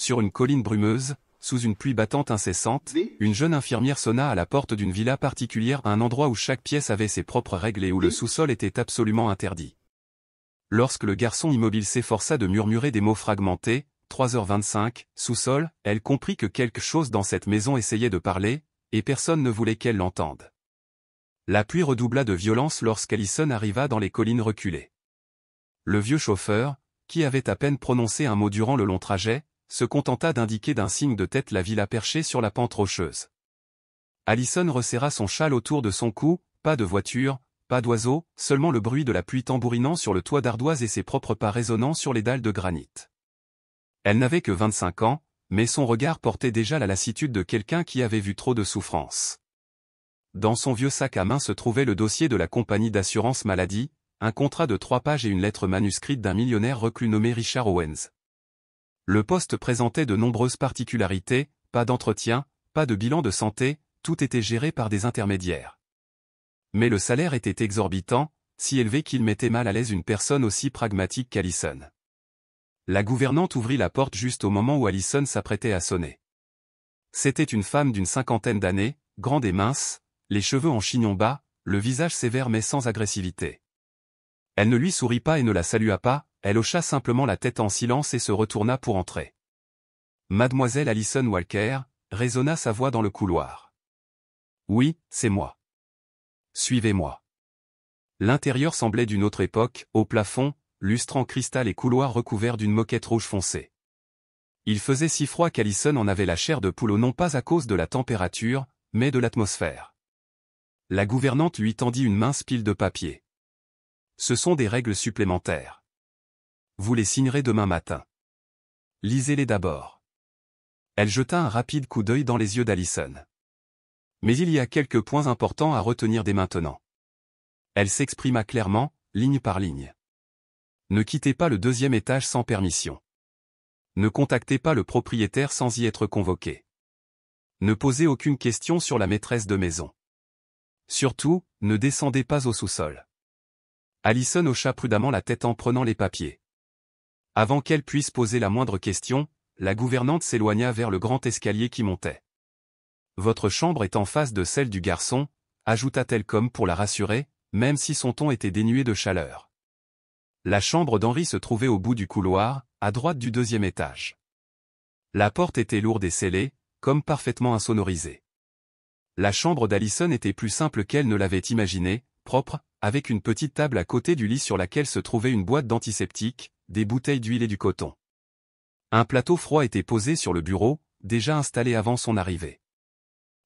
sur une colline brumeuse, sous une pluie battante incessante, une jeune infirmière sonna à la porte d'une villa particulière, un endroit où chaque pièce avait ses propres règles et où le sous-sol était absolument interdit. Lorsque le garçon immobile s'efforça de murmurer des mots fragmentés, 3h25, sous-sol, elle comprit que quelque chose dans cette maison essayait de parler, et personne ne voulait qu'elle l'entende. La pluie redoubla de violence lorsqu'Allison arriva dans les collines reculées. Le vieux chauffeur, qui avait à peine prononcé un mot durant le long trajet, se contenta d'indiquer d'un signe de tête la villa perchée sur la pente rocheuse. Allison resserra son châle autour de son cou, pas de voiture, pas d'oiseaux, seulement le bruit de la pluie tambourinant sur le toit d'ardoise et ses propres pas résonnant sur les dalles de granit. Elle n'avait que 25 ans, mais son regard portait déjà la lassitude de quelqu'un qui avait vu trop de souffrance. Dans son vieux sac à main se trouvait le dossier de la compagnie d'assurance maladie, un contrat de 3 pages et une lettre manuscrite d'un millionnaire reclus nommé Richard Owens. Le poste présentait de nombreuses particularités, pas d'entretien, pas de bilan de santé, tout était géré par des intermédiaires. Mais le salaire était exorbitant, si élevé qu'il mettait mal à l'aise une personne aussi pragmatique qu'Allison. La gouvernante ouvrit la porte juste au moment où Allison s'apprêtait à sonner. C'était une femme d'une 50aine d'années, grande et mince, les cheveux en chignon bas, le visage sévère mais sans agressivité. Elle ne lui sourit pas et ne la salua pas, elle hocha simplement la tête en silence et se retourna pour entrer. « Mademoiselle Allison Walker » résonna sa voix dans le couloir. « Oui, c'est moi. Suivez-moi. » L'intérieur semblait d'une autre époque, au plafond, lustre en cristal et couloir recouvert d'une moquette rouge foncé. Il faisait si froid qu'Allison en avait la chair de poule non pas à cause de la température, mais de l'atmosphère. La gouvernante lui tendit une mince pile de papier. « Ce sont des règles supplémentaires. Vous les signerez demain matin. Lisez-les d'abord. » Elle jeta un rapide coup d'œil dans les yeux d'Allison. Mais il y a quelques points importants à retenir dès maintenant. Elle s'exprima clairement, ligne par ligne. Ne quittez pas le 2e étage sans permission. Ne contactez pas le propriétaire sans y être convoqué. Ne posez aucune question sur la maîtresse de maison. Surtout, ne descendez pas au sous-sol. Allison hocha prudemment la tête en prenant les papiers. Avant qu'elle puisse poser la moindre question, la gouvernante s'éloigna vers le grand escalier qui montait. « Votre chambre est en face de celle du garçon », ajouta-t-elle comme pour la rassurer, même si son ton était dénué de chaleur. La chambre d'Henri se trouvait au bout du couloir, à droite du 2e étage. La porte était lourde et scellée, comme parfaitement insonorisée. La chambre d'Allison était plus simple qu'elle ne l'avait imaginé, propre, avec une petite table à côté du lit sur laquelle se trouvait une boîte d'antiseptique, des bouteilles d'huile et du coton. Un plateau froid était posé sur le bureau, déjà installé avant son arrivée.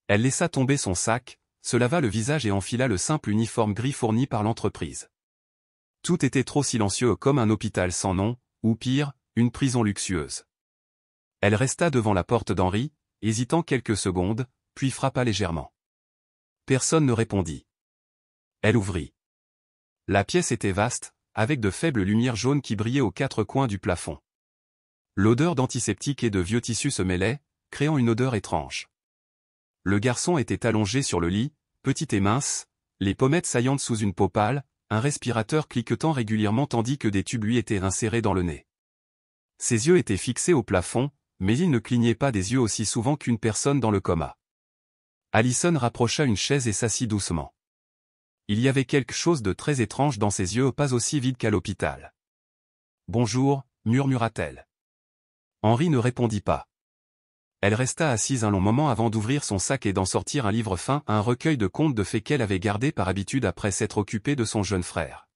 Elle laissa tomber son sac, se lava le visage et enfila le simple uniforme gris fourni par l'entreprise. Tout était trop silencieux comme un hôpital sans nom, ou pire, une prison luxueuse. Elle resta devant la porte d'Henri, hésitant quelques secondes, puis frappa légèrement. Personne ne répondit. Elle ouvrit. La pièce était vaste, avec de faibles lumières jaunes qui brillaient aux 4 coins du plafond. L'odeur d'antiseptique et de vieux tissus se mêlait, créant une odeur étrange. Le garçon était allongé sur le lit, petit et mince, les pommettes saillantes sous une peau pâle, un respirateur cliquetant régulièrement tandis que des tubes lui étaient insérés dans le nez. Ses yeux étaient fixés au plafond, mais il ne clignait pas des yeux aussi souvent qu'une personne dans le coma. Allison rapprocha une chaise et s'assit doucement. Il y avait quelque chose de très étrange dans ses yeux, pas aussi vides qu'à l'hôpital. « Bonjour », murmura-t-elle. Henri ne répondit pas. Elle resta assise un long moment avant d'ouvrir son sac et d'en sortir un livre fin, un recueil de contes de fées qu'elle avait gardé par habitude après s'être occupée de son jeune frère.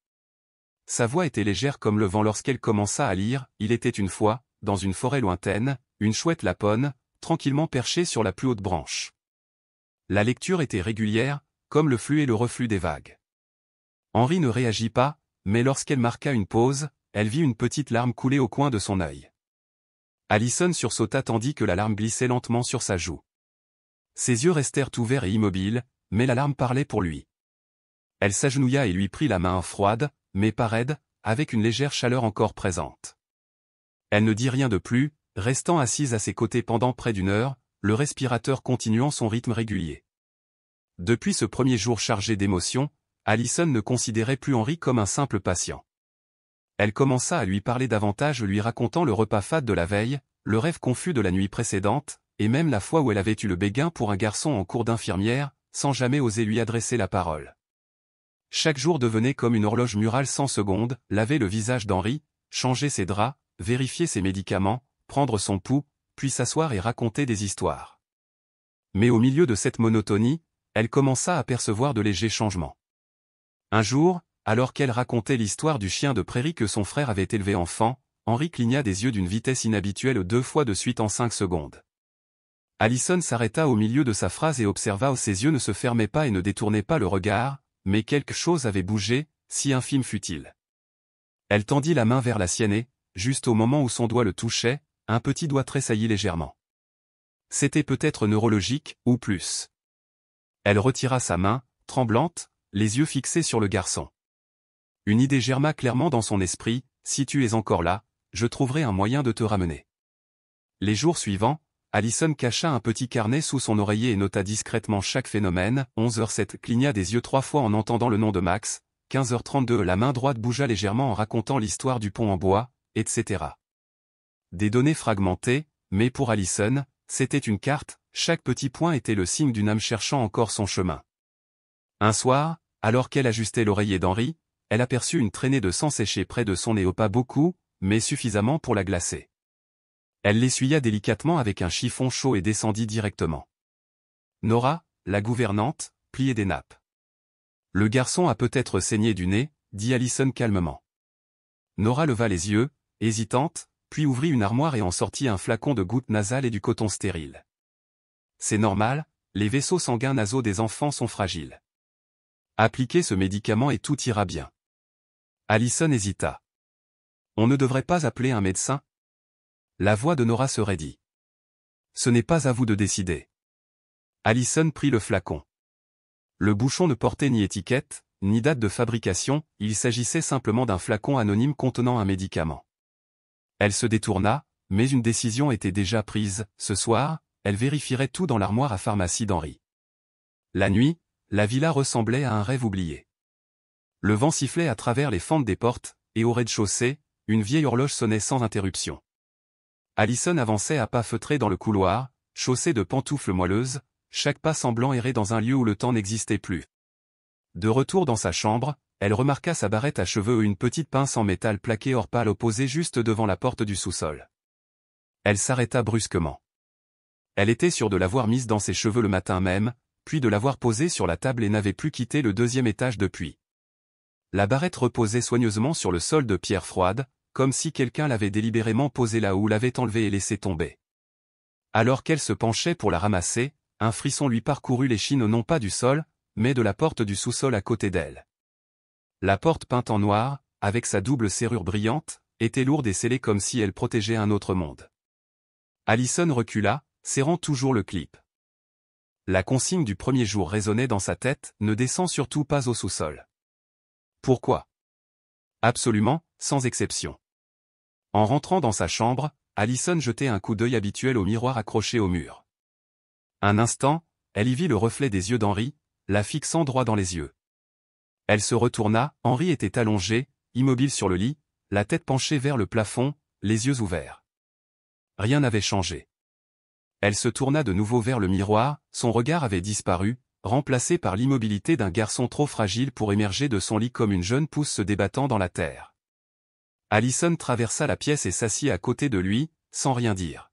Sa voix était légère comme le vent lorsqu'elle commença à lire « Il était une fois, dans une forêt lointaine, une chouette laponne, tranquillement perchée sur la plus haute branche. » La lecture était régulière, comme le flux et le reflux des vagues. Henri ne réagit pas, mais lorsqu'elle marqua une pause, elle vit une petite larme couler au coin de son œil. Allison sursauta tandis que la larme glissait lentement sur sa joue. Ses yeux restèrent ouverts et immobiles, mais la larme parlait pour lui. Elle s'agenouilla et lui prit la main froide, mais pas raide, avec une légère chaleur encore présente. Elle ne dit rien de plus, restant assise à ses côtés pendant près d'1 heure, le respirateur continuant son rythme régulier. Depuis ce premier jour chargé d'émotions, Allison ne considérait plus Henri comme un simple patient. Elle commença à lui parler davantage, lui racontant le repas fade de la veille, le rêve confus de la nuit précédente, et même la fois où elle avait eu le béguin pour un garçon en cours d'infirmière, sans jamais oser lui adresser la parole. Chaque jour devenait comme une horloge murale sans seconde, laver le visage d'Henri, changer ses draps, vérifier ses médicaments, prendre son pouls, puis s'asseoir et raconter des histoires. Mais au milieu de cette monotonie, elle commença à percevoir de légers changements. Un jour, alors qu'elle racontait l'histoire du chien de prairie que son frère avait élevé enfant, Henri cligna des yeux d'une vitesse inhabituelle 2 fois de suite en 5 secondes. Allison s'arrêta au milieu de sa phrase et observa où ses yeux ne se fermaient pas et ne détournaient pas le regard, mais quelque chose avait bougé, si infime fût-il. Elle tendit la main vers la sienne et, juste au moment où son doigt le touchait, un petit doigt tressaillit légèrement. C'était peut-être neurologique, ou plus. Elle retira sa main, tremblante, les yeux fixés sur le garçon. Une idée germa clairement dans son esprit, si tu es encore là, je trouverai un moyen de te ramener. Les jours suivants, Allison cacha un petit carnet sous son oreiller et nota discrètement chaque phénomène. 11h07 cligna des yeux 3 fois en entendant le nom de Max, 15h32 la main droite bougea légèrement en racontant l'histoire du pont en bois, etc. Des données fragmentées, mais pour Allison, c'était une carte, chaque petit point était le signe d'une âme cherchant encore son chemin. Un soir, alors qu'elle ajustait l'oreiller d'Henri, elle aperçut une traînée de sang séché près de son nez, pas beaucoup, mais suffisamment pour la glacer. Elle l'essuya délicatement avec un chiffon chaud et descendit directement. Nora, la gouvernante, pliait des nappes. Le garçon a peut-être saigné du nez, dit Allison calmement. Nora leva les yeux, hésitante, puis ouvrit une armoire et en sortit un flacon de gouttes nasales et du coton stérile. C'est normal, les vaisseaux sanguins nasaux des enfants sont fragiles. Appliquez ce médicament et tout ira bien. Allison hésita. On ne devrait pas appeler un médecin? La voix de Nora se raidit. Ce n'est pas à vous de décider. Allison prit le flacon. Le bouchon ne portait ni étiquette, ni date de fabrication, il s'agissait simplement d'un flacon anonyme contenant un médicament. Elle se détourna, mais une décision était déjà prise, ce soir, elle vérifierait tout dans l'armoire à pharmacie d'Henri. La nuit, la villa ressemblait à un rêve oublié. Le vent sifflait à travers les fentes des portes, et au rez-de-chaussée, une vieille horloge sonnait sans interruption. Allison avançait à pas feutrés dans le couloir, chaussée de pantoufles moelleuses, chaque pas semblant errer dans un lieu où le temps n'existait plus. De retour dans sa chambre, elle remarqua sa barrette à cheveux et une petite pince en métal plaquée hors pâle posée juste devant la porte du sous-sol. Elle s'arrêta brusquement. Elle était sûre de l'avoir mise dans ses cheveux le matin même, puis de l'avoir posée sur la table et n'avait plus quitté le 2e étage depuis. La barrette reposait soigneusement sur le sol de pierre froide, comme si quelqu'un l'avait délibérément posée là ou l'avait enlevée et laissée tomber. Alors qu'elle se penchait pour la ramasser, un frisson lui parcourut l'échine non pas du sol, mais de la porte du sous-sol à côté d'elle. La porte peinte en noir, avec sa double serrure brillante, était lourde et scellée comme si elle protégeait un autre monde. Allison recula, serrant toujours le clip. La consigne du premier jour résonnait dans sa tête, ne descend surtout pas au sous-sol. Pourquoi? Absolument, sans exception. En rentrant dans sa chambre, Allison jetait un coup d'œil habituel au miroir accroché au mur. Un instant, elle y vit le reflet des yeux d'Henri, la fixant droit dans les yeux. Elle se retourna, Henri était allongé, immobile sur le lit, la tête penchée vers le plafond, les yeux ouverts. Rien n'avait changé. Elle se tourna de nouveau vers le miroir, son regard avait disparu, remplacé par l'immobilité d'un garçon trop fragile pour émerger de son lit comme une jeune pousse se débattant dans la terre. Allison traversa la pièce et s'assit à côté de lui, sans rien dire.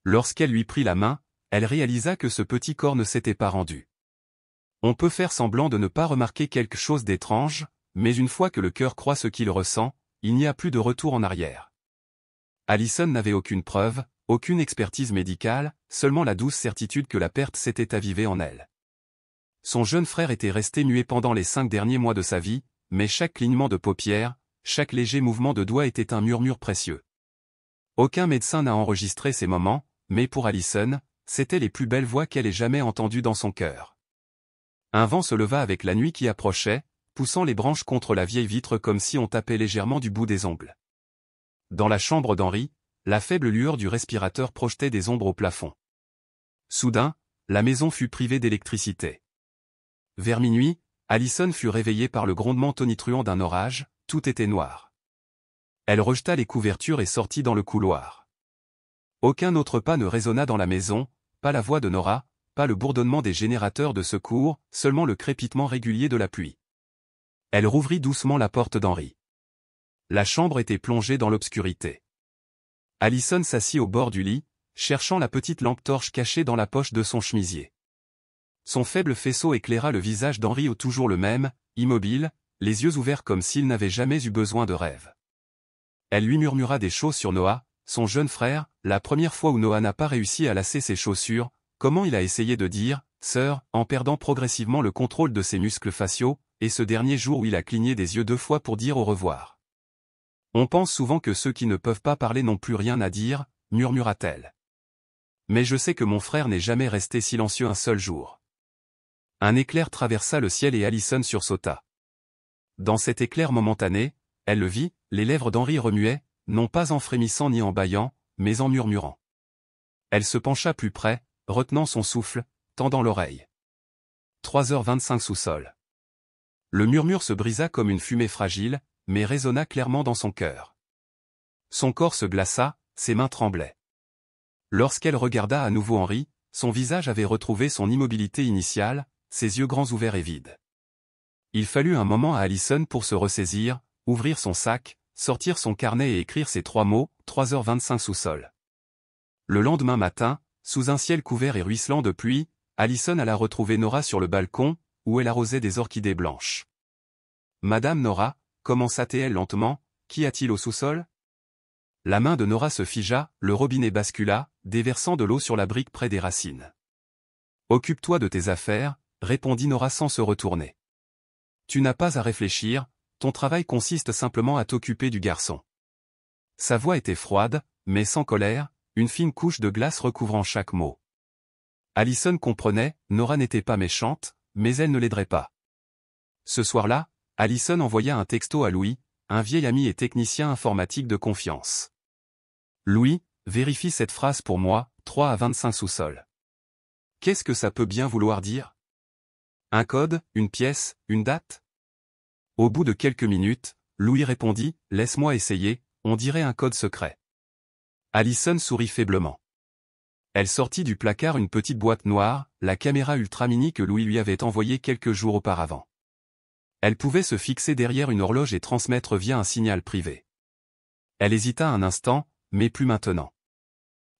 Lorsqu'elle lui prit la main, elle réalisa que ce petit corps ne s'était pas rendu. On peut faire semblant de ne pas remarquer quelque chose d'étrange, mais une fois que le cœur croit ce qu'il ressent, il n'y a plus de retour en arrière. Allison n'avait aucune preuve, aucune expertise médicale, seulement la douce certitude que la perte s'était avivée en elle. Son jeune frère était resté muet pendant les 5 derniers mois de sa vie, mais chaque clignement de paupières, chaque léger mouvement de doigt était un murmure précieux. Aucun médecin n'a enregistré ces moments, mais pour Allison, c'étaient les plus belles voix qu'elle ait jamais entendues dans son cœur. Un vent se leva avec la nuit qui approchait, poussant les branches contre la vieille vitre comme si on tapait légèrement du bout des ongles. Dans la chambre d'Henri, la faible lueur du respirateur projetait des ombres au plafond. Soudain, la maison fut privée d'électricité. Vers minuit, Allison fut réveillée par le grondement tonitruant d'un orage, tout était noir. Elle rejeta les couvertures et sortit dans le couloir. Aucun autre pas ne résonna dans la maison, pas la voix de Nora, pas le bourdonnement des générateurs de secours, seulement le crépitement régulier de la pluie. Elle rouvrit doucement la porte d'Henri. La chambre était plongée dans l'obscurité. Allison s'assit au bord du lit, cherchant la petite lampe torche cachée dans la poche de son chemisier. Son faible faisceau éclaira le visage d'Henri toujours le même, immobile, les yeux ouverts comme s'il n'avait jamais eu besoin de rêve. Elle lui murmura des choses sur Noah, son jeune frère, la première fois où Noah n'a pas réussi à lasser ses chaussures, comment il a essayé de dire « sœur » en perdant progressivement le contrôle de ses muscles faciaux, et ce dernier jour où il a cligné des yeux 2 fois pour dire au revoir. On pense souvent que ceux qui ne peuvent pas parler n'ont plus rien à dire, murmura-t-elle. Mais je sais que mon frère n'est jamais resté silencieux un seul jour. Un éclair traversa le ciel et Allison sursauta. Dans cet éclair momentané, elle le vit, les lèvres d'Henri remuaient, non pas en frémissant ni en bâillant, mais en murmurant. Elle se pencha plus près, retenant son souffle, tendant l'oreille. 3h25 sous-sol. Le murmure se brisa comme une fumée fragile, mais résonna clairement dans son cœur. Son corps se glaça, ses mains tremblaient. Lorsqu'elle regarda à nouveau Henri, son visage avait retrouvé son immobilité initiale, ses yeux grands ouverts et vides. Il fallut un moment à Allison pour se ressaisir, ouvrir son sac, sortir son carnet et écrire ces 3 mots, 3h25 sous-sol. Le lendemain matin, sous un ciel couvert et ruisselant de pluie, Allison alla retrouver Nora sur le balcon, où elle arrosait des orchidées blanches. « Madame Nora » commença-t-elle lentement, « qu'y a-t-il au sous-sol » La main de Nora se figea, le robinet bascula, déversant de l'eau sur la brique près des racines. « Occupe-toi de tes affaires » répondit Nora sans se retourner. « Tu n'as pas à réfléchir, ton travail consiste simplement à t'occuper du garçon. » Sa voix était froide, mais sans colère, une fine couche de glace recouvrant chaque mot. Allison comprenait, Nora n'était pas méchante, mais elle ne l'aiderait pas. Ce soir-là, Allison envoya un texto à Louis, un vieil ami et technicien informatique de confiance. « Louis, vérifie cette phrase pour moi, 3h25 sous-sol. » Qu'est-ce que ça peut bien vouloir dire? Un code, une pièce, une date? Au bout de quelques minutes, Louis répondit, « Laisse-moi essayer, on dirait un code secret. » Allison sourit faiblement. Elle sortit du placard une petite boîte noire, la caméra ultra mini que Louis lui avait envoyée quelques jours auparavant. Elle pouvait se fixer derrière une horloge et transmettre via un signal privé. Elle hésita un instant, mais plus maintenant.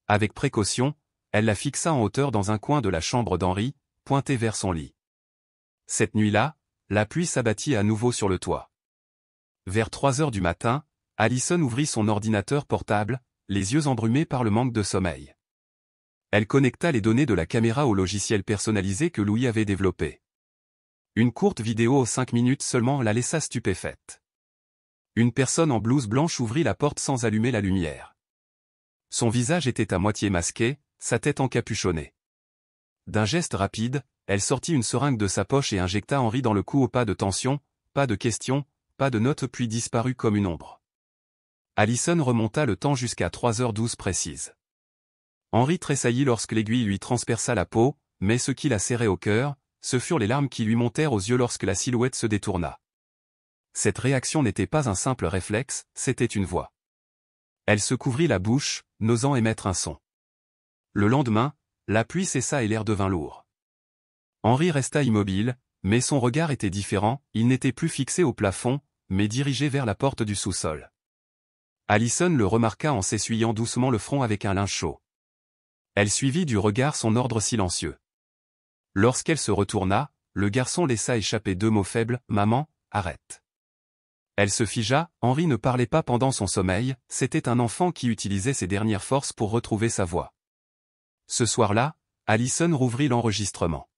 Avec précaution, elle la fixa en hauteur dans un coin de la chambre d'Henri, pointée vers son lit. Cette nuit-là, la pluie s'abattit à nouveau sur le toit. Vers 3 heures du matin, Allison ouvrit son ordinateur portable, les yeux embrumés par le manque de sommeil. Elle connecta les données de la caméra au logiciel personnalisé que Louis avait développé. Une courte vidéo aux 5 minutes seulement la laissa stupéfaite. Une personne en blouse blanche ouvrit la porte sans allumer la lumière. Son visage était à moitié masqué, sa tête encapuchonnée. D'un geste rapide, elle sortit une seringue de sa poche et injecta Henri dans le cou au pas de tension, pas de questions, pas de notes puis disparut comme une ombre. Allison remonta le temps jusqu'à 3h12 précises. Henri tressaillit lorsque l'aiguille lui transperça la peau, mais ce qui la serrait au cœur, ce furent les larmes qui lui montèrent aux yeux lorsque la silhouette se détourna. Cette réaction n'était pas un simple réflexe, c'était une voix. Elle se couvrit la bouche, n'osant émettre un son. Le lendemain, la pluie cessa et l'air devint lourd. Henri resta immobile, mais son regard était différent, il n'était plus fixé au plafond, mais dirigé vers la porte du sous-sol. Allison le remarqua en s'essuyant doucement le front avec un linge chaud. Elle suivit du regard son ordre silencieux. Lorsqu'elle se retourna, le garçon laissa échapper 2 mots faibles, « Maman, arrête !» Elle se figea, Henri ne parlait pas pendant son sommeil, c'était un enfant qui utilisait ses dernières forces pour retrouver sa voix. Ce soir-là, Allison rouvrit l'enregistrement.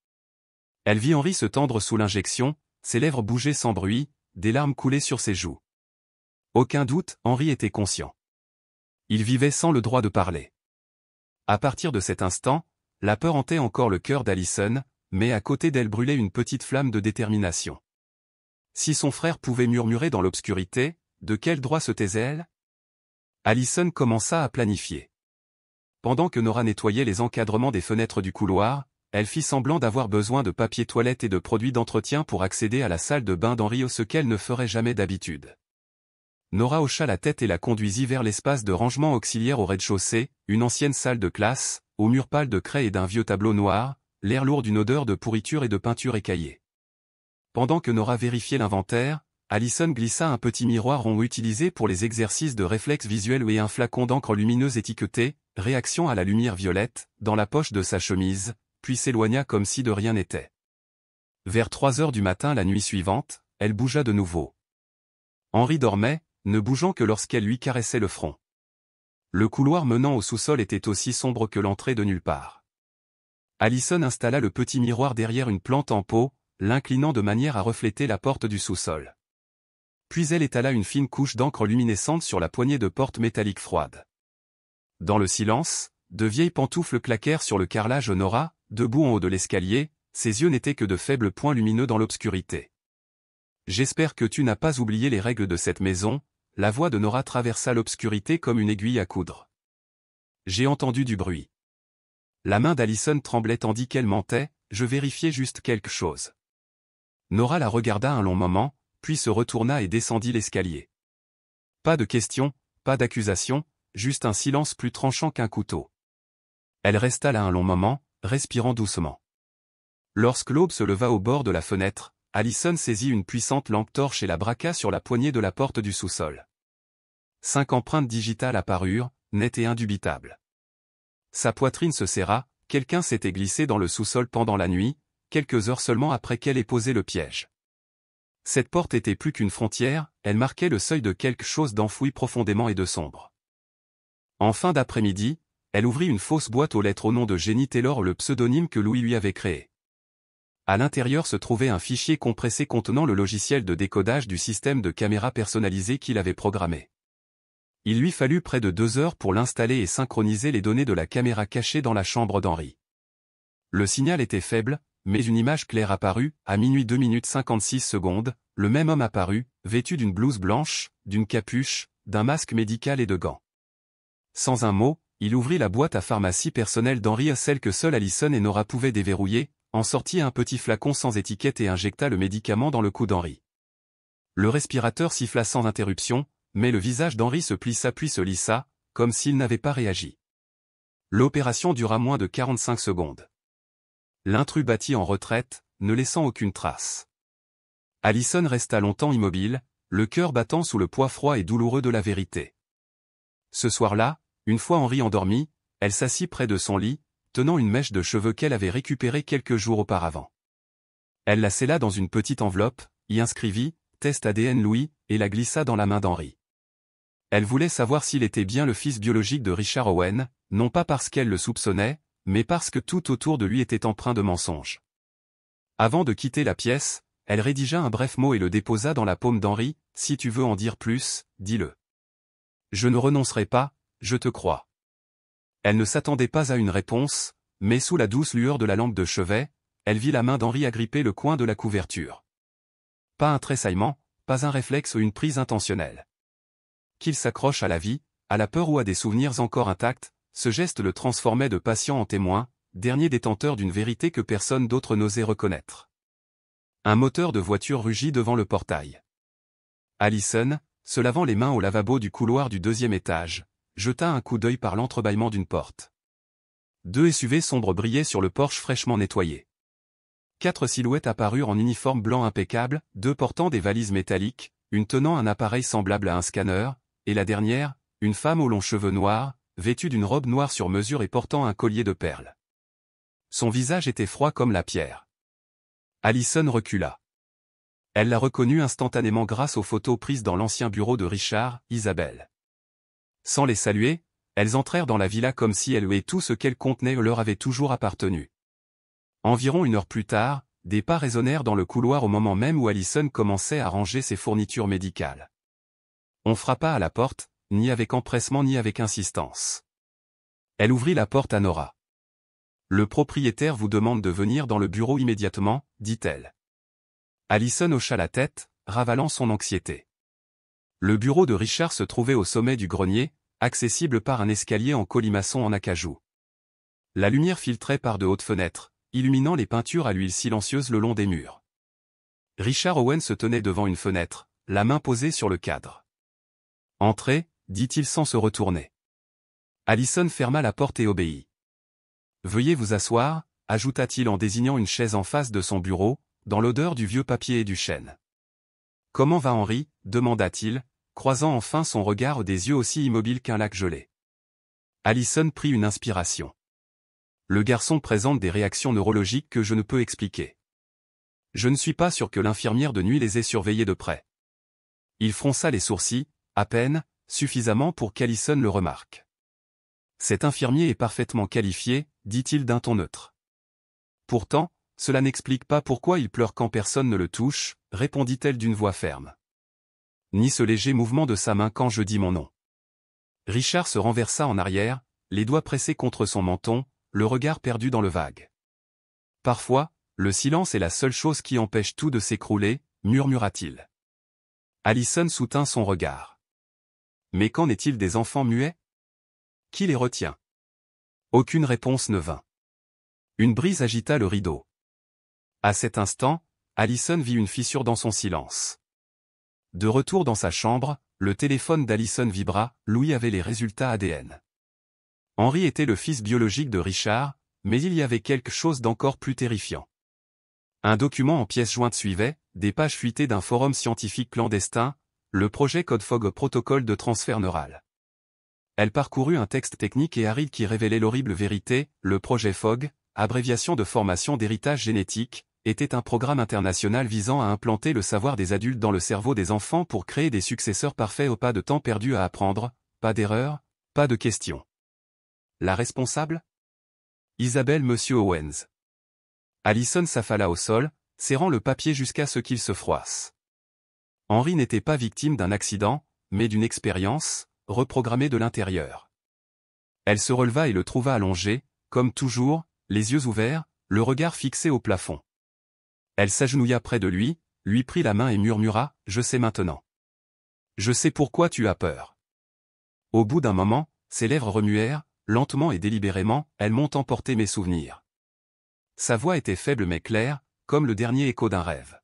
Elle vit Henri se tendre sous l'injection, ses lèvres bouger sans bruit, des larmes coulaient sur ses joues. Aucun doute, Henri était conscient. Il vivait sans le droit de parler. À partir de cet instant, la peur hantait encore le cœur d'Allison, mais à côté d'elle brûlait une petite flamme de détermination. Si son frère pouvait murmurer dans l'obscurité, de quel droit se taisait-elle? Allison commença à planifier. Pendant que Nora nettoyait les encadrements des fenêtres du couloir, elle fit semblant d'avoir besoin de papier toilette et de produits d'entretien pour accéder à la salle de bain d'Henri, ce qu'elle ne ferait jamais d'habitude. Nora hocha la tête et la conduisit vers l'espace de rangement auxiliaire au rez-de-chaussée, une ancienne salle de classe, aux murs pâles de craie et d'un vieux tableau noir, l'air lourd d'une odeur de pourriture et de peinture écaillée. Pendant que Nora vérifiait l'inventaire, Allison glissa un petit miroir rond utilisé pour les exercices de réflexe visuel et un flacon d'encre lumineuse étiqueté « Réaction à la lumière violette » dans la poche de sa chemise, puis s'éloigna comme si de rien n'était. Vers 3 heures du matin la nuit suivante, elle bougea de nouveau. Henri dormait, ne bougeant que lorsqu'elle lui caressait le front. Le couloir menant au sous-sol était aussi sombre que l'entrée de nulle part. Allison installa le petit miroir derrière une plante en pot, l'inclinant de manière à refléter la porte du sous-sol. Puis elle étala une fine couche d'encre luminescente sur la poignée de porte métallique froide. Dans le silence, de vieilles pantoufles claquèrent sur le carrelage. Nora, debout en haut de l'escalier, ses yeux n'étaient que de faibles points lumineux dans l'obscurité. « J'espère que tu n'as pas oublié les règles de cette maison », la voix de Nora traversa l'obscurité comme une aiguille à coudre. J'ai entendu du bruit. La main d'Allison tremblait tandis qu'elle mentait, je vérifiais juste quelque chose. Nora la regarda un long moment, puis se retourna et descendit l'escalier. Pas de questions, pas d'accusations, juste un silence plus tranchant qu'un couteau. Elle resta là un long moment, respirant doucement. Lorsque l'aube se leva au bord de la fenêtre, Allison saisit une puissante lampe torche et la braqua sur la poignée de la porte du sous-sol. 5 empreintes digitales apparurent, nettes et indubitables. Sa poitrine se serra, quelqu'un s'était glissé dans le sous-sol pendant la nuit, quelques heures seulement après qu'elle ait posé le piège. Cette porte était plus qu'une frontière, elle marquait le seuil de quelque chose d'enfoui profondément et de sombre. En fin d'après-midi, elle ouvrit une fausse boîte aux lettres au nom de Jenny Taylor, le pseudonyme que Louis lui avait créé. À l'intérieur se trouvait un fichier compressé contenant le logiciel de décodage du système de caméra personnalisé qu'il avait programmé. Il lui fallut près de 2 heures pour l'installer et synchroniser les données de la caméra cachée dans la chambre d'Henri. Le signal était faible, mais une image claire apparut, à minuit 2 minutes 56 secondes, le même homme apparut, vêtu d'une blouse blanche, d'une capuche, d'un masque médical et de gants. Sans un mot, il ouvrit la boîte à pharmacie personnelle d'Henri, celle que seule Allison et Nora pouvaient déverrouiller, en sortit un petit flacon sans étiquette et injecta le médicament dans le cou d'Henri. Le respirateur siffla sans interruption, mais le visage d'Henri se plissa puis se lissa, comme s'il n'avait pas réagi. L'opération dura moins de 45 secondes. L'intrus battit en retraite, ne laissant aucune trace. Allison resta longtemps immobile, le cœur battant sous le poids froid et douloureux de la vérité. Ce soir-là, une fois Henri endormi, elle s'assit près de son lit, tenant une mèche de cheveux qu'elle avait récupérée quelques jours auparavant. Elle la scella dans une petite enveloppe, y inscrivit « Test ADN Louis » et la glissa dans la main d'Henri. Elle voulait savoir s'il était bien le fils biologique de Richard Owen, non pas parce qu'elle le soupçonnait, mais parce que tout autour de lui était empreint de mensonges. Avant de quitter la pièce, elle rédigea un bref mot et le déposa dans la paume d'Henri. « Si tu veux en dire plus, dis-le. Je ne renoncerai pas, je te crois. » Elle ne s'attendait pas à une réponse, mais sous la douce lueur de la lampe de chevet, elle vit la main d'Henri agripper le coin de la couverture. Pas un tressaillement, pas un réflexe ou une prise intentionnelle. Qu'il s'accroche à la vie, à la peur ou à des souvenirs encore intacts, ce geste le transformait de patient en témoin, dernier détenteur d'une vérité que personne d'autre n'osait reconnaître. Un moteur de voiture rugit devant le portail. Allison, se lavant les mains au lavabo du couloir du 2e étage, jeta un coup d'œil par l'entrebâillement d'une porte. 2 SUV sombres brillaient sur le porche fraîchement nettoyé. 4 silhouettes apparurent en uniforme blanc impeccable, 2 portant des valises métalliques, une tenant un appareil semblable à un scanner, et la dernière, une femme aux longs cheveux noirs, vêtue d'une robe noire sur mesure et portant un collier de perles. Son visage était froid comme la pierre. Allison recula. Elle la reconnut instantanément grâce aux photos prises dans l'ancien bureau de Richard, Isabelle. Sans les saluer, elles entrèrent dans la villa comme si elle et tout ce qu'elle contenait leur avait toujours appartenu. Environ 1 heure plus tard, des pas résonnèrent dans le couloir au moment même où Allison commençait à ranger ses fournitures médicales. On frappa à la porte, ni avec empressement ni avec insistance. Elle ouvrit la porte à Nora. « Le propriétaire vous demande de venir dans le bureau immédiatement, dit-elle. Allison hocha la tête, ravalant son anxiété. Le bureau de Richard se trouvait au sommet du grenier, accessible par un escalier en colimaçon en acajou. La lumière filtrait par de hautes fenêtres, illuminant les peintures à l'huile silencieuse le long des murs. Richard Owen se tenait devant une fenêtre, la main posée sur le cadre. Entrez, dit-il sans se retourner. Allison ferma la porte et obéit. Veuillez vous asseoir, ajouta-t-il en désignant une chaise en face de son bureau, dans l'odeur du vieux papier et du chêne. Comment va Henri, demanda-t-il, croisant enfin son regard des yeux aussi immobiles qu'un lac gelé. Allison prit une inspiration. Le garçon présente des réactions neurologiques que je ne peux expliquer. Je ne suis pas sûr que l'infirmière de nuit les ait surveillés de près. Il fronça les sourcils, à peine, suffisamment pour qu'Allison le remarque. Cet infirmier est parfaitement qualifié, dit-il d'un ton neutre. Pourtant, cela n'explique pas pourquoi il pleure quand personne ne le touche, répondit-elle d'une voix ferme. Ni ce léger mouvement de sa main quand je dis mon nom. Richard se renversa en arrière, les doigts pressés contre son menton, le regard perdu dans le vague. Parfois, le silence est la seule chose qui empêche tout de s'écrouler, murmura-t-il. Allison soutint son regard. Mais qu'en est-il des enfants muets? Qui les retient? Aucune réponse ne vint. Une brise agita le rideau. À cet instant, Allison vit une fissure dans son silence. De retour dans sa chambre, le téléphone d'Allison vibra, Louis avait les résultats ADN. Henri était le fils biologique de Richard, mais il y avait quelque chose d'encore plus terrifiant. Un document en pièces jointes suivait, des pages fuitées d'un forum scientifique clandestin, le projet CodeFog protocole de transfert neural. Elle parcourut un texte technique et aride qui révélait l'horrible vérité, le projet FOG, abréviation de formation d'héritage génétique, était un programme international visant à implanter le savoir des adultes dans le cerveau des enfants pour créer des successeurs parfaits au pas de temps perdu à apprendre, pas d'erreur, pas de questions. La responsable? Isabelle Monsieur Owens. Allison s'affala au sol, serrant le papier jusqu'à ce qu'il se froisse. Henri n'était pas victime d'un accident, mais d'une expérience, reprogrammée de l'intérieur. Elle se releva et le trouva allongé, comme toujours, les yeux ouverts, le regard fixé au plafond. Elle s'agenouilla près de lui prit la main et murmura, « Je sais maintenant. Je sais pourquoi tu as peur. » Au bout d'un moment, ses lèvres remuèrent, lentement et délibérément, elles m'ont emporté mes souvenirs. Sa voix était faible mais claire, comme le dernier écho d'un rêve.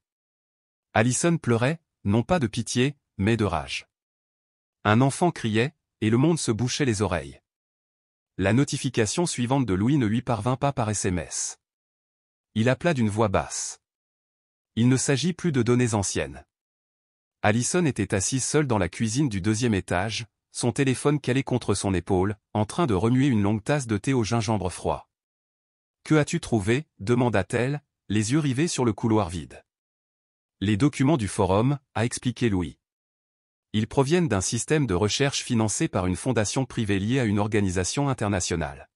Allison pleurait, non pas de pitié, mais de rage. Un enfant criait, et le monde se bouchait les oreilles. La notification suivante de Louis ne lui parvint pas par SMS. Il appela d'une voix basse. Il ne s'agit plus de données anciennes. Allison était assise seule dans la cuisine du 2e étage, son téléphone calé contre son épaule, en train de remuer une longue tasse de thé au gingembre froid. « Que as-tu trouvé » demanda-t-elle, les yeux rivés sur le couloir vide. « Les documents du forum » a expliqué Louis. Ils proviennent d'un système de recherche financé par une fondation privée liée à une organisation internationale.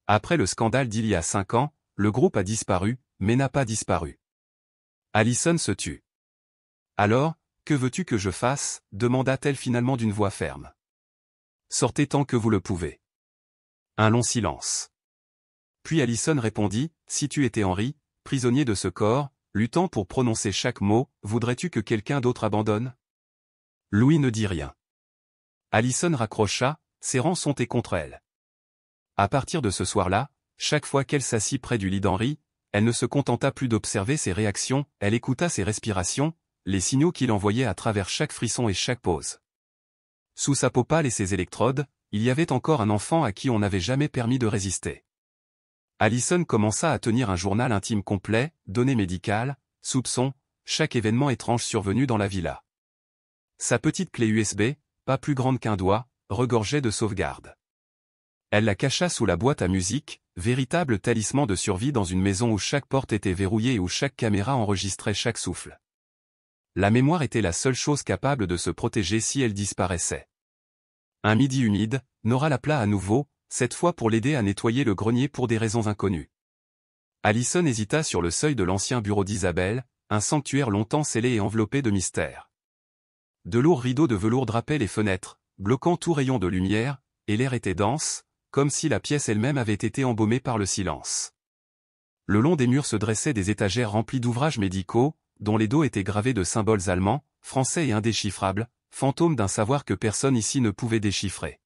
Après le scandale d'il y a 5 ans, le groupe a disparu, mais n'a pas disparu. Allison se tut. « Alors, que veux-tu que je fasse » demanda-t-elle finalement d'une voix ferme. « Sortez tant que vous le pouvez. » Un long silence. Puis Allison répondit, « Si tu étais Henri, prisonnier de ce corps, luttant pour prononcer chaque mot, voudrais-tu que quelqu'un d'autre abandonne » Louis ne dit rien. Allison raccrocha, serrant son thé contre elle. À partir de ce soir-là, chaque fois qu'elle s'assit près du lit d'Henri, elle ne se contenta plus d'observer ses réactions, elle écouta ses respirations, les signaux qu'il envoyait à travers chaque frisson et chaque pause. Sous sa peau pâle et ses électrodes, il y avait encore un enfant à qui on n'avait jamais permis de résister. Allison commença à tenir un journal intime complet, données médicales, soupçons, chaque événement étrange survenu dans la villa. Sa petite clé USB, pas plus grande qu'un doigt, regorgeait de sauvegarde. Elle la cacha sous la boîte à musique, véritable talisman de survie dans une maison où chaque porte était verrouillée et où chaque caméra enregistrait chaque souffle. La mémoire était la seule chose capable de se protéger si elle disparaissait. Un midi humide, Nora l'appela à nouveau, cette fois pour l'aider à nettoyer le grenier pour des raisons inconnues. Allison hésita sur le seuil de l'ancien bureau d'Isabelle, un sanctuaire longtemps scellé et enveloppé de mystère. De lourds rideaux de velours drapaient les fenêtres, bloquant tout rayon de lumière, et l'air était dense, comme si la pièce elle-même avait été embaumée par le silence. Le long des murs se dressaient des étagères remplies d'ouvrages médicaux, dont les dos étaient gravés de symboles allemands, français et indéchiffrables, fantômes d'un savoir que personne ici ne pouvait déchiffrer.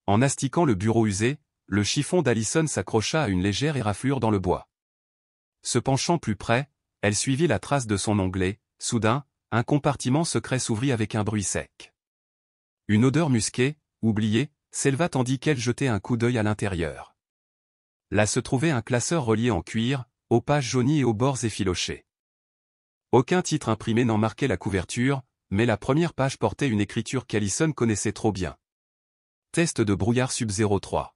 En astiquant le bureau usé, le chiffon d'Allison s'accrocha à une légère éraflure dans le bois. Se penchant plus près, elle suivit la trace de son onglet, soudain, un compartiment secret s'ouvrit avec un bruit sec. Une odeur musquée, oubliée, s'éleva tandis qu'elle jetait un coup d'œil à l'intérieur. Là se trouvait un classeur relié en cuir, aux pages jaunies et aux bords effilochés. Aucun titre imprimé n'en marquait la couverture, mais la première page portait une écriture qu'Allison connaissait trop bien. Test de brouillard Sub-03.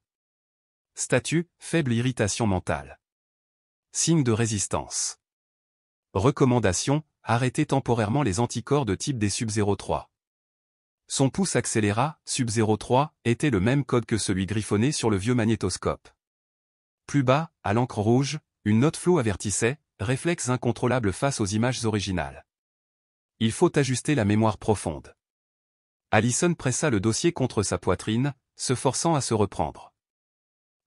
Statut, faible irritation mentale. Signe de résistance. Recommandation, arrêter temporairement les anticorps de type des Sub-03. Son pouce accéléra, Sub-03, était le même code que celui griffonné sur le vieux magnétoscope. Plus bas, à l'encre rouge, une note floue avertissait, réflexe incontrôlable face aux images originales. Il faut ajuster la mémoire profonde. Allison pressa le dossier contre sa poitrine, se forçant à se reprendre.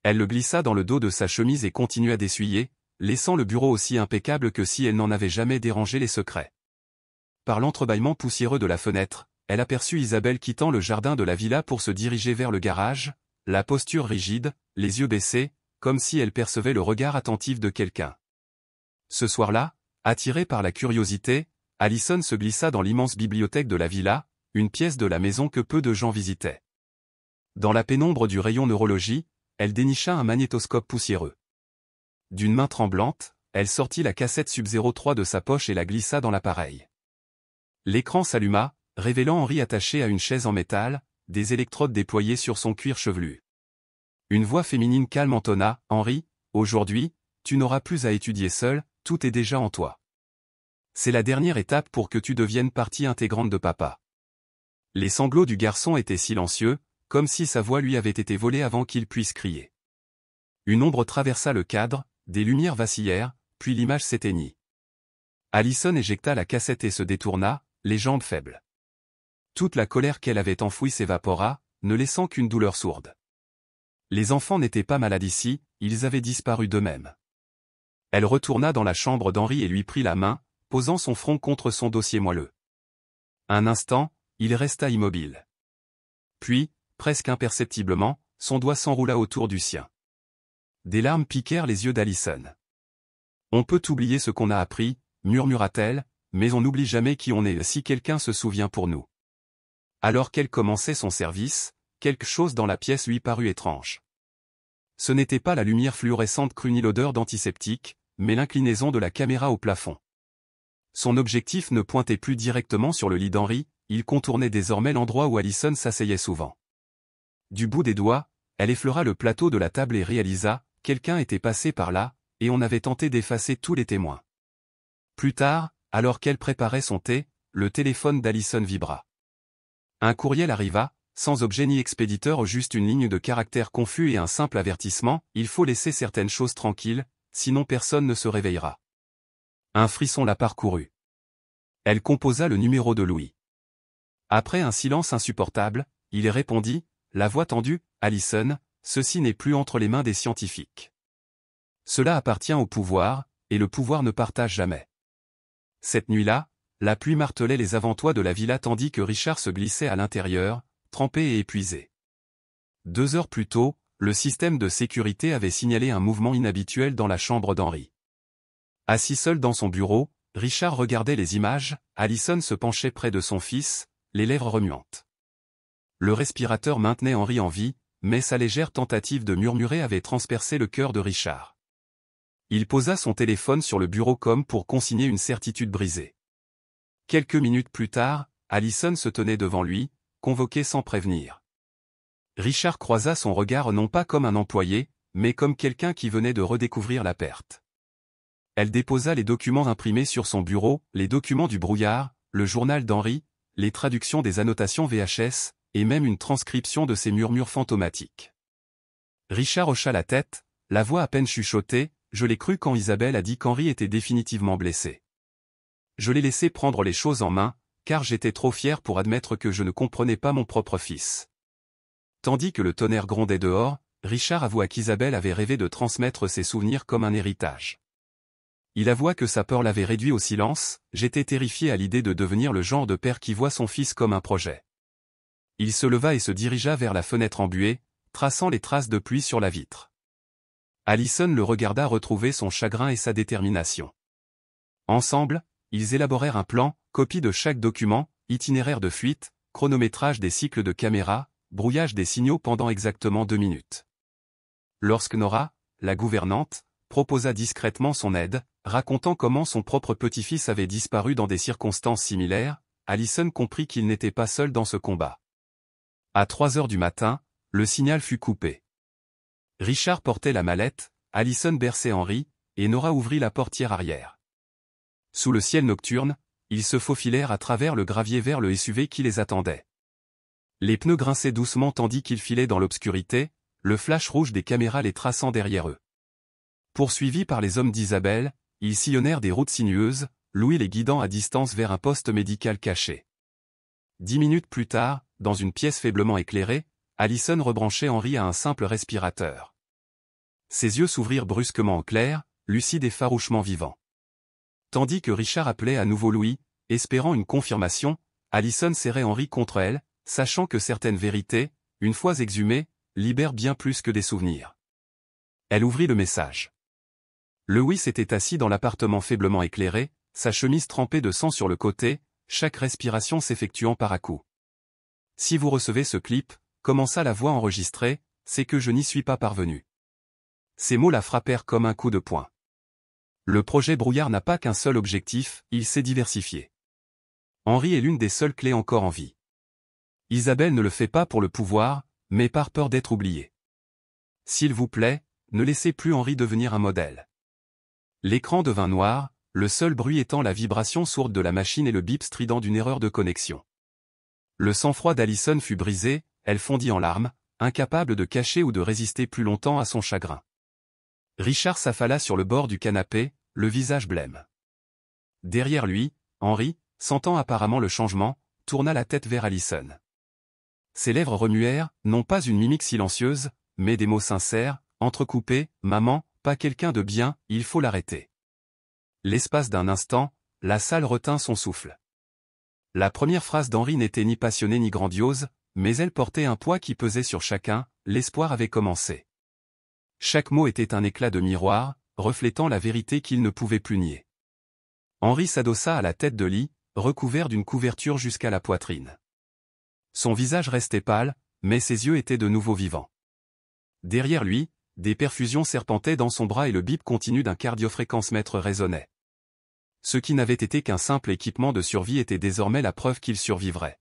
Elle le glissa dans le dos de sa chemise et continua d'essuyer, laissant le bureau aussi impeccable que si elle n'en avait jamais dérangé les secrets. Par l'entrebâillement poussiéreux de la fenêtre, elle aperçut Isabelle quittant le jardin de la villa pour se diriger vers le garage, la posture rigide, les yeux baissés, comme si elle percevait le regard attentif de quelqu'un. Ce soir-là, attirée par la curiosité, Allison se glissa dans l'immense bibliothèque de la villa, une pièce de la maison que peu de gens visitaient. Dans la pénombre du rayon neurologie, elle dénicha un magnétoscope poussiéreux. D'une main tremblante, elle sortit la cassette Sub-03 de sa poche et la glissa dans l'appareil. L'écran s'alluma, révélant Henri attaché à une chaise en métal, des électrodes déployées sur son cuir chevelu. Une voix féminine calme entonna, « Henri, aujourd'hui, tu n'auras plus à étudier seul, tout est déjà en toi. C'est la dernière étape pour que tu deviennes partie intégrante de papa. » Les sanglots du garçon étaient silencieux, comme si sa voix lui avait été volée avant qu'il puisse crier. Une ombre traversa le cadre, des lumières vacillèrent, puis l'image s'éteignit. Allison éjecta la cassette et se détourna, les jambes faibles. Toute la colère qu'elle avait enfouie s'évapora, ne laissant qu'une douleur sourde. Les enfants n'étaient pas malades ici, ils avaient disparu d'eux-mêmes. Elle retourna dans la chambre d'Henri et lui prit la main, posant son front contre son dossier moelleux. Un instant, il resta immobile. Puis, presque imperceptiblement, son doigt s'enroula autour du sien. Des larmes piquèrent les yeux d'Allison. « On peut oublier ce qu'on a appris, » murmura-t-elle, « mais on n'oublie jamais qui on est si quelqu'un se souvient pour nous. » Alors qu'elle commençait son service, quelque chose dans la pièce lui parut étrange. Ce n'était pas la lumière fluorescente crue ni l'odeur d'antiseptique, mais l'inclinaison de la caméra au plafond. Son objectif ne pointait plus directement sur le lit d'Henri, il contournait désormais l'endroit où Allison s'asseyait souvent. Du bout des doigts, elle effleura le plateau de la table et réalisa, quelqu'un était passé par là, et on avait tenté d'effacer tous les témoins. Plus tard, alors qu'elle préparait son thé, le téléphone d'Allison vibra. Un courriel arriva, sans objet ni expéditeur, juste une ligne de caractères confus et un simple avertissement, il faut laisser certaines choses tranquilles, sinon personne ne se réveillera. Un frisson la parcourut. Elle composa le numéro de Louis. Après un silence insupportable, il répondit, la voix tendue, Allison, ceci n'est plus entre les mains des scientifiques. Cela appartient au pouvoir, et le pouvoir ne partage jamais. Cette nuit-là, la pluie martelait les avant-toits de la villa tandis que Richard se glissait à l'intérieur, trempé et épuisé. 2 heures plus tôt, le système de sécurité avait signalé un mouvement inhabituel dans la chambre d'Henri. Assis seul dans son bureau, Richard regardait les images, Allison se penchait près de son fils, les lèvres remuantes. Le respirateur maintenait Henri en vie, mais sa légère tentative de murmurer avait transpercé le cœur de Richard. Il posa son téléphone sur le bureau comme pour consigner une certitude brisée. Quelques minutes plus tard, Allison se tenait devant lui, convoquée sans prévenir. Richard croisa son regard non pas comme un employé, mais comme quelqu'un qui venait de redécouvrir la perte. Elle déposa les documents imprimés sur son bureau, les documents du brouillard, le journal d'Henri, les traductions des annotations VHS, et même une transcription de ses murmures fantomatiques. Richard hocha la tête, la voix à peine chuchotée, je l'ai cru quand Isabelle a dit qu'Henri était définitivement blessé. Je l'ai laissé prendre les choses en main, car j'étais trop fier pour admettre que je ne comprenais pas mon propre fils. Tandis que le tonnerre grondait dehors, Richard avoua qu'Isabelle avait rêvé de transmettre ses souvenirs comme un héritage. Il avoua que sa peur l'avait réduit au silence, j'étais terrifié à l'idée de devenir le genre de père qui voit son fils comme un projet. Il se leva et se dirigea vers la fenêtre embuée, traçant les traces de pluie sur la vitre. Allison le regarda retrouver son chagrin et sa détermination. Ensemble, ils élaborèrent un plan, copie de chaque document, itinéraire de fuite, chronométrage des cycles de caméra, brouillage des signaux pendant exactement 2 minutes. Lorsque Nora, la gouvernante, proposa discrètement son aide, racontant comment son propre petit-fils avait disparu dans des circonstances similaires, Allison comprit qu'il n'était pas seul dans ce combat. À 3 heures du matin, le signal fut coupé. Richard portait la mallette, Allison berçait Henry, et Nora ouvrit la portière arrière. Sous le ciel nocturne, ils se faufilèrent à travers le gravier vers le SUV qui les attendait. Les pneus grinçaient doucement tandis qu'ils filaient dans l'obscurité, le flash rouge des caméras les traçant derrière eux. Poursuivis par les hommes d'Isabelle, ils sillonnèrent des routes sinueuses, Louis les guidant à distance vers un poste médical caché. 10 minutes plus tard, dans une pièce faiblement éclairée, Allison rebranchait Henry à un simple respirateur. Ses yeux s'ouvrirent brusquement en clair, lucides et farouchement vivants. Tandis que Richard appelait à nouveau Louis, espérant une confirmation, Allison serrait Henry contre elle, sachant que certaines vérités, une fois exhumées, libèrent bien plus que des souvenirs. Elle ouvrit le message. Louis s'était assis dans l'appartement faiblement éclairé, sa chemise trempée de sang sur le côté, chaque respiration s'effectuant par à-coups. Si vous recevez ce clip, commença la voix enregistrée, c'est que je n'y suis pas parvenu. Ces mots la frappèrent comme un coup de poing. Le projet Brouillard n'a pas qu'un seul objectif, il s'est diversifié. Henry est l'une des seules clés encore en vie. Isabelle ne le fait pas pour le pouvoir, mais par peur d'être oubliée. S'il vous plaît, ne laissez plus Henry devenir un modèle. L'écran devint noir, le seul bruit étant la vibration sourde de la machine et le bip strident d'une erreur de connexion. Le sang-froid d'Allison fut brisé, elle fondit en larmes, incapable de cacher ou de résister plus longtemps à son chagrin. Richard s'affala sur le bord du canapé, le visage blême. Derrière lui, Henry, sentant apparemment le changement, tourna la tête vers Allison. Ses lèvres remuèrent, non pas une mimique silencieuse, mais des mots sincères, entrecoupés, « Maman, pas quelqu'un de bien, il faut l'arrêter. » L'espace d'un instant, la salle retint son souffle. La première phrase d'Henry n'était ni passionnée ni grandiose, mais elle portait un poids qui pesait sur chacun, l'espoir avait commencé. Chaque mot était un éclat de miroir, reflétant la vérité qu'il ne pouvait plus nier. Henry s'adossa à la tête de lit, recouvert d'une couverture jusqu'à la poitrine. Son visage restait pâle, mais ses yeux étaient de nouveau vivants. Derrière lui, des perfusions serpentaient dans son bras et le bip continu d'un cardiofréquence-mètre résonnait. Ce qui n'avait été qu'un simple équipement de survie était désormais la preuve qu'il survivrait.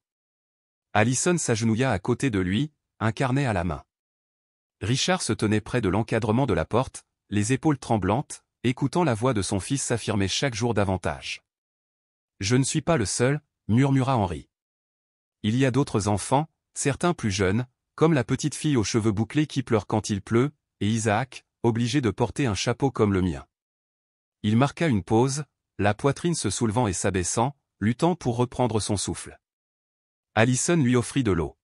Allison s'agenouilla à côté de lui, un carnet à la main. Richard se tenait près de l'encadrement de la porte, les épaules tremblantes, écoutant la voix de son fils s'affirmer chaque jour davantage. « Je ne suis pas le seul », murmura Henry. « Il y a d'autres enfants, certains plus jeunes, comme la petite fille aux cheveux bouclés qui pleure quand il pleut, et Isaac, obligé de porter un chapeau comme le mien. » Il marqua une pause, la poitrine se soulevant et s'abaissant, luttant pour reprendre son souffle. Allison lui offrit de l'eau.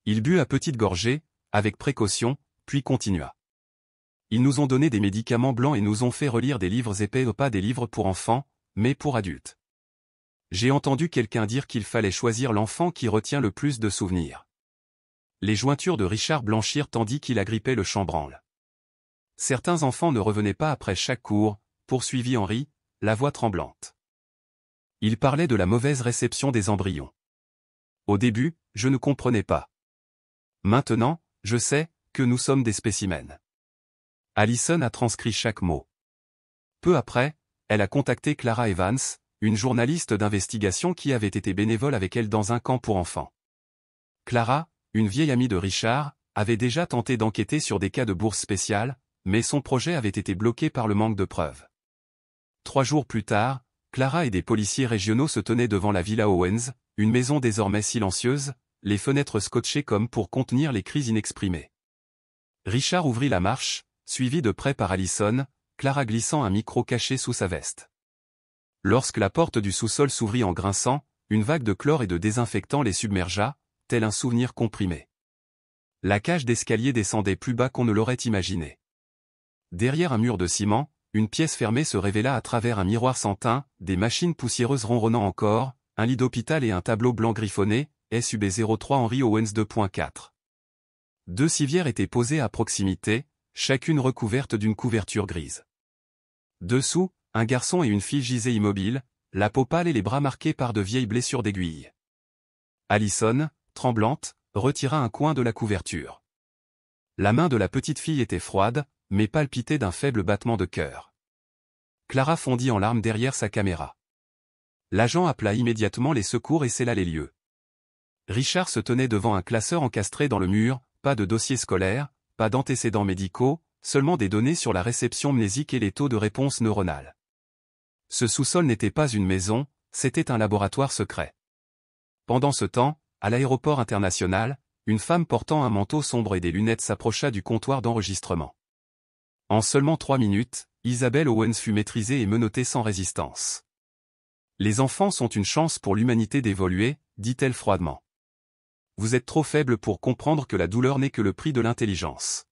Il but à petites gorgées, avec précaution, puis continua. Ils nous ont donné des médicaments blancs et nous ont fait relire des livres épais, pas des livres pour enfants, mais pour adultes. J'ai entendu quelqu'un dire qu'il fallait choisir l'enfant qui retient le plus de souvenirs. Les jointures de Richard blanchirent tandis qu'il agrippait le chambranle. Certains enfants ne revenaient pas après chaque cours, poursuivit Henry, la voix tremblante. Il parlait de la mauvaise réception des embryons. Au début, je ne comprenais pas. Maintenant, je sais que nous sommes des spécimens. Allison a transcrit chaque mot. Peu après, elle a contacté Clara Evans, une journaliste d'investigation qui avait été bénévole avec elle dans un camp pour enfants. Clara, une vieille amie de Richard, avait déjà tenté d'enquêter sur des cas de bourse spéciale, mais son projet avait été bloqué par le manque de preuves. 3 jours plus tard, Clara et des policiers régionaux se tenaient devant la Villa Owens, une maison désormais silencieuse, les fenêtres scotchées comme pour contenir les cris inexprimés. Richard ouvrit la marche, suivi de près par Allison, Clara glissant un micro caché sous sa veste. Lorsque la porte du sous-sol s'ouvrit en grinçant, une vague de chlore et de désinfectant les submergea, tel un souvenir comprimé. La cage d'escalier descendait plus bas qu'on ne l'aurait imaginé. Derrière un mur de ciment, une pièce fermée se révéla à travers un miroir sans teint, des machines poussiéreuses ronronnant encore, un lit d'hôpital et un tableau blanc griffonné, SUB 03 Henry Owens 2.4. 2 civières étaient posées à proximité, chacune recouverte d'une couverture grise. Dessous, un garçon et une fille gisaient immobiles, la peau pâle et les bras marqués par de vieilles blessures d'aiguille. Allison, tremblante, retira un coin de la couverture. La main de la petite fille était froide, mais palpitait d'un faible battement de cœur. Clara fondit en larmes derrière sa caméra. L'agent appela immédiatement les secours et scella les lieux. Richard se tenait devant un classeur encastré dans le mur, pas de dossier scolaire, pas d'antécédents médicaux, seulement des données sur la réception mnésique et les taux de réponse neuronale. Ce sous-sol n'était pas une maison, c'était un laboratoire secret. Pendant ce temps, à l'aéroport international, une femme portant un manteau sombre et des lunettes s'approcha du comptoir d'enregistrement. En seulement 3 minutes, Isabelle Owens fut maîtrisée et menottée sans résistance. « Les enfants sont une chance pour l'humanité d'évoluer », dit-elle froidement. « Vous êtes trop faible pour comprendre que la douleur n'est que le prix de l'intelligence. »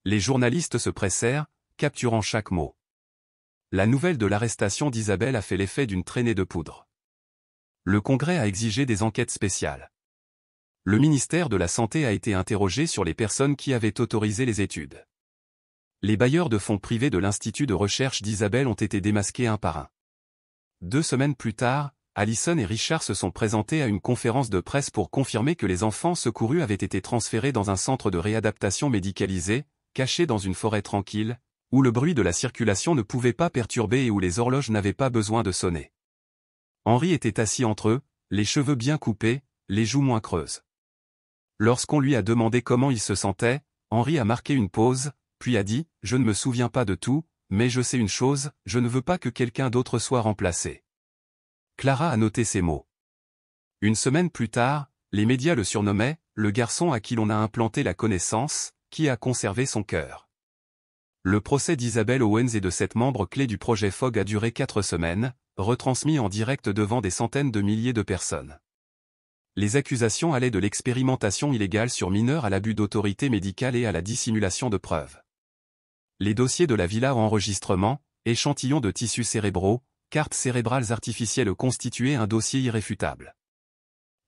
Les journalistes se pressèrent, capturant chaque mot. La nouvelle de l'arrestation d'Isabelle a fait l'effet d'une traînée de poudre. Le Congrès a exigé des enquêtes spéciales. Le ministère de la Santé a été interrogé sur les personnes qui avaient autorisé les études. Les bailleurs de fonds privés de l'Institut de recherche d'Isabelle ont été démasqués un par un. 2 semaines plus tard, Allison et Richard se sont présentés à une conférence de presse pour confirmer que les enfants secourus avaient été transférés dans un centre de réadaptation médicalisé, caché dans une forêt tranquille, où le bruit de la circulation ne pouvait pas perturber et où les horloges n'avaient pas besoin de sonner. Henri était assis entre eux, les cheveux bien coupés, les joues moins creuses. Lorsqu'on lui a demandé comment il se sentait, Henri a marqué une pause, puis a dit « Je ne me souviens pas de tout, mais je sais une chose, je ne veux pas que quelqu'un d'autre soit remplacé. » Clara a noté ces mots. Une semaine plus tard, les médias le surnommaient « le garçon à qui l'on a implanté la connaissance, qui a conservé son cœur ». Le procès d'Isabelle Owens et de 7 membres clés du projet Fogg a duré 4 semaines, retransmis en direct devant des centaines de milliers de personnes. Les accusations allaient de l'expérimentation illégale sur mineurs à l'abus d'autorité médicale et à la dissimulation de preuves. Les dossiers de la villa enregistrement, échantillons de tissus cérébraux, cartes cérébrales artificielles constituaient un dossier irréfutable.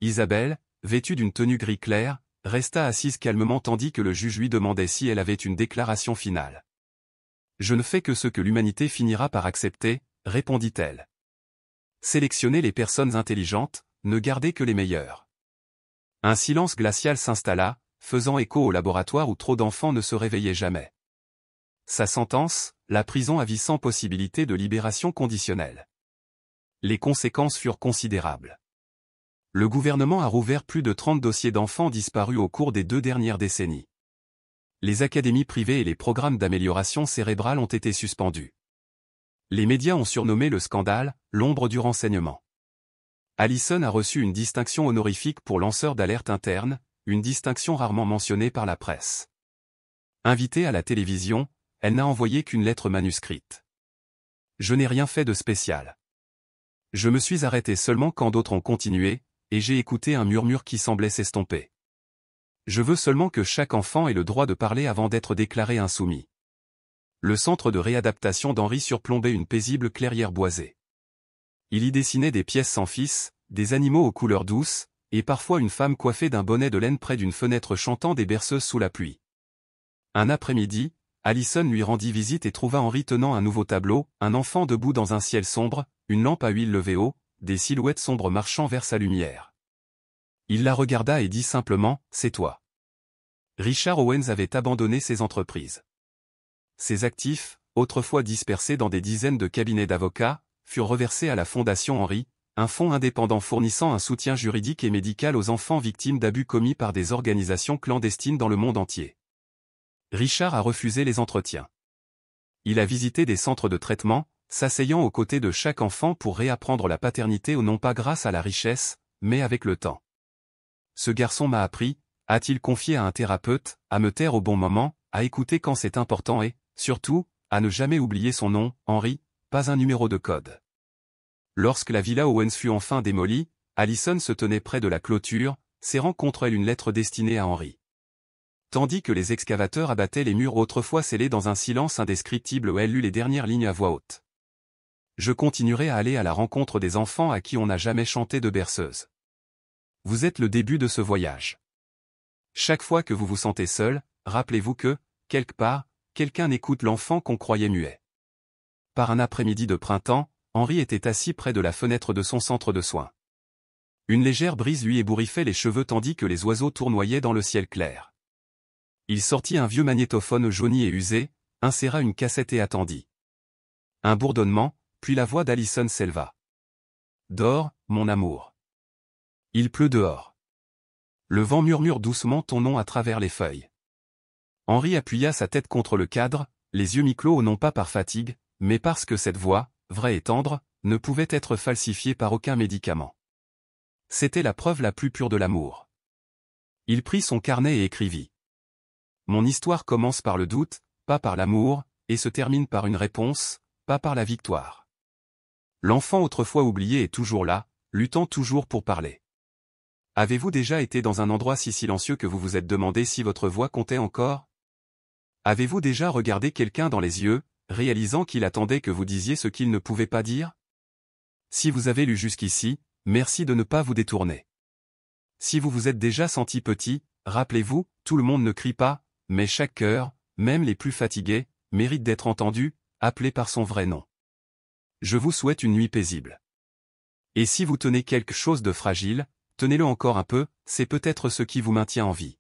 Isabelle, vêtue d'une tenue gris clair, resta assise calmement tandis que le juge lui demandait si elle avait une déclaration finale. « Je ne fais que ce que l'humanité finira par accepter », répondit-elle. « Sélectionnez les personnes intelligentes, ne gardez que les meilleures. » Un silence glacial s'installa, faisant écho au laboratoire où trop d'enfants ne se réveillaient jamais. Sa sentence, la prison à vie sans possibilité de libération conditionnelle. Les conséquences furent considérables. Le gouvernement a rouvert plus de 30 dossiers d'enfants disparus au cours des 2 dernières décennies. Les académies privées et les programmes d'amélioration cérébrale ont été suspendus. Les médias ont surnommé le scandale « l'ombre du renseignement ». Allison a reçu une distinction honorifique pour lanceur d'alerte interne, une distinction rarement mentionnée par la presse. Invitée à la télévision, elle n'a envoyé qu'une lettre manuscrite. Je n'ai rien fait de spécial. Je me suis arrêté seulement quand d'autres ont continué, et j'ai écouté un murmure qui semblait s'estomper. Je veux seulement que chaque enfant ait le droit de parler avant d'être déclaré insoumis. Le centre de réadaptation d'Henri surplombait une paisible clairière boisée. Il y dessinait des pièces sans fils, des animaux aux couleurs douces, et parfois une femme coiffée d'un bonnet de laine près d'une fenêtre chantant des berceuses sous la pluie. Un après-midi, Allison lui rendit visite et trouva Henri tenant un nouveau tableau, un enfant debout dans un ciel sombre, une lampe à huile levée haut, des silhouettes sombres marchant vers sa lumière. Il la regarda et dit simplement « C'est toi ». Richard Owens avait abandonné ses entreprises. Ses actifs, autrefois dispersés dans des dizaines de cabinets d'avocats, furent reversés à la Fondation Henri, un fonds indépendant fournissant un soutien juridique et médical aux enfants victimes d'abus commis par des organisations clandestines dans le monde entier. Richard a refusé les entretiens. Il a visité des centres de traitement, s'asseyant aux côtés de chaque enfant pour réapprendre la paternité non pas grâce à la richesse, mais avec le temps. Ce garçon m'a appris, a-t-il confié à un thérapeute, à me taire au bon moment, à écouter quand c'est important et, surtout, à ne jamais oublier son nom, Henri, pas un numéro de code. Lorsque la villa Owens fut enfin démolie, Allison se tenait près de la clôture, serrant contre elle une lettre destinée à Henri. Tandis que les excavateurs abattaient les murs autrefois scellés dans un silence indescriptible où elle lut les dernières lignes à voix haute. Je continuerai à aller à la rencontre des enfants à qui on n'a jamais chanté de berceuse. Vous êtes le début de ce voyage. Chaque fois que vous vous sentez seul, rappelez-vous que, quelque part, quelqu'un écoute l'enfant qu'on croyait muet. Par un après-midi de printemps, Henri était assis près de la fenêtre de son centre de soins. Une légère brise lui ébouriffait les cheveux tandis que les oiseaux tournoyaient dans le ciel clair. Il sortit un vieux magnétophone jauni et usé, inséra une cassette et attendit. Un bourdonnement, puis la voix d'Alison s'éleva. « Dors, mon amour. Il pleut dehors. » Le vent murmure doucement ton nom à travers les feuilles. Henri appuya sa tête contre le cadre, les yeux mi-clos non pas par fatigue, mais parce que cette voix, vraie et tendre, ne pouvait être falsifiée par aucun médicament. C'était la preuve la plus pure de l'amour. Il prit son carnet et écrivit. Mon histoire commence par le doute, pas par l'amour, et se termine par une réponse, pas par la victoire. L'enfant autrefois oublié est toujours là, luttant toujours pour parler. Avez-vous déjà été dans un endroit si silencieux que vous vous êtes demandé si votre voix comptait encore? Avez-vous déjà regardé quelqu'un dans les yeux, réalisant qu'il attendait que vous disiez ce qu'il ne pouvait pas dire? Si vous avez lu jusqu'ici, merci de ne pas vous détourner. Si vous vous êtes déjà senti petit, rappelez-vous, tout le monde ne crie pas, mais chaque cœur, même les plus fatigués, mérite d'être entendu, appelé par son vrai nom. Je vous souhaite une nuit paisible. Et si vous tenez quelque chose de fragile, tenez-le encore un peu, c'est peut-être ce qui vous maintient en vie.